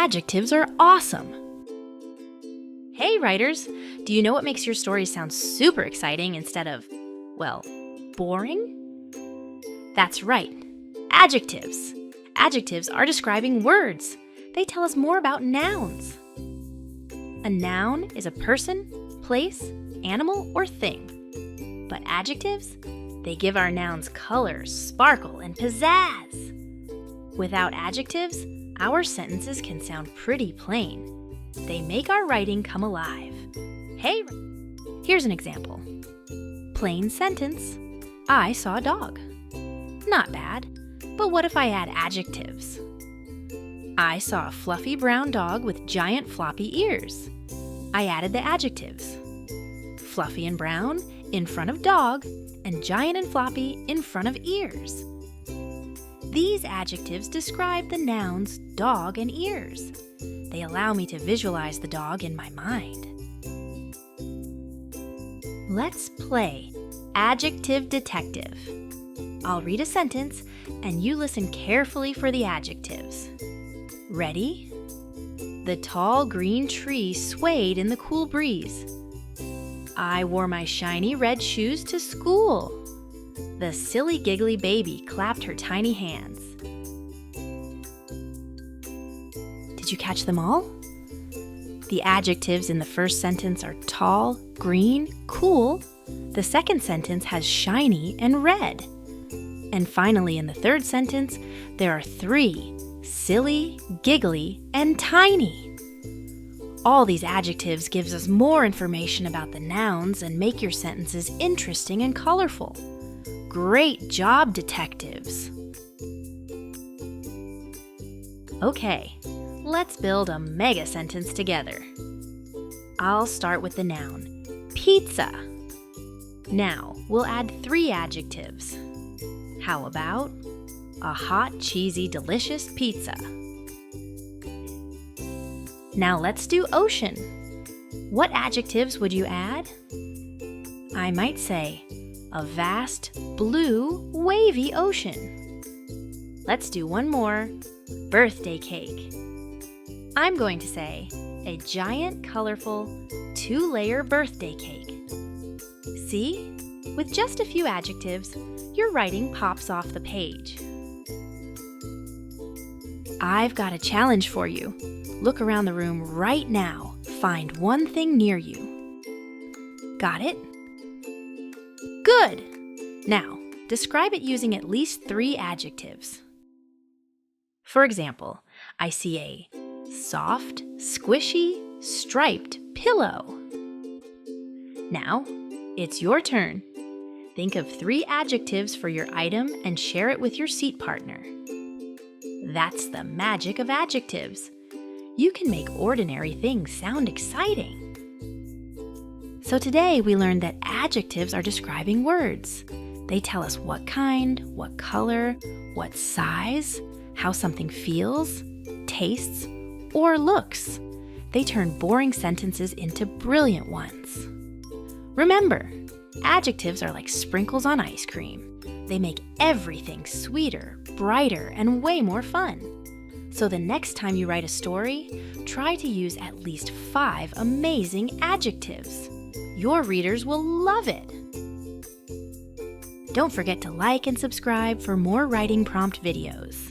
Adjectives are awesome! Hey writers, do you know what makes your story sound super exciting instead of, well, boring? That's right, adjectives. Adjectives are describing words. They tell us more about nouns. A noun is a person, place, animal, or thing. But adjectives, they give our nouns color, sparkle, and pizzazz. Without adjectives, our sentences can sound pretty plain. They make our writing come alive. Hey, here's an example. Plain sentence, I saw a dog. Not bad, but what if I add adjectives? I saw a fluffy brown dog with giant floppy ears. I added the adjectives. Fluffy and brown in front of dog, and giant and floppy in front of ears. These adjectives describe the nouns dog and ears. They allow me to visualize the dog in my mind. Let's play Adjective Detective. I'll read a sentence and you listen carefully for the adjectives. Ready? The tall green tree swayed in the cool breeze. I wore my shiny red shoes to school. The silly giggly baby clapped her tiny hands. Did you catch them all? The adjectives in the first sentence are tall, green, cool. The second sentence has shiny and red. And finally, in the third sentence, there are 3, silly, giggly, and tiny. All these adjectives gives us more information about the nouns and make your sentences interesting and colorful. Great job, detectives! Okay, let's build a mega sentence together. I'll start with the noun, pizza. Now, we'll add 3 adjectives. How about a hot, cheesy, delicious pizza? Now let's do ocean. What adjectives would you add? I might say, a vast, blue, wavy ocean. Let's do one more, birthday cake. I'm going to say, a giant, colorful, 2-layer birthday cake. See? With just a few adjectives, your writing pops off the page. I've got a challenge for you. Look around the room right now. Find one thing near you. Got it? Good! Now, describe it using at least 3 adjectives. For example, I see a soft, squishy, striped pillow. Now, it's your turn. Think of 3 adjectives for your item and share it with your seat partner. That's the magic of adjectives. You can make ordinary things sound exciting. So today we learned that adjectives are describing words. They tell us what kind, what color, what size, how something feels, tastes, or looks. They turn boring sentences into brilliant ones. Remember, adjectives are like sprinkles on ice cream. They make everything sweeter, brighter, and way more fun. So the next time you write a story, try to use at least 5 amazing adjectives. Your readers will love it. Don't forget to like and subscribe for more writing prompt videos.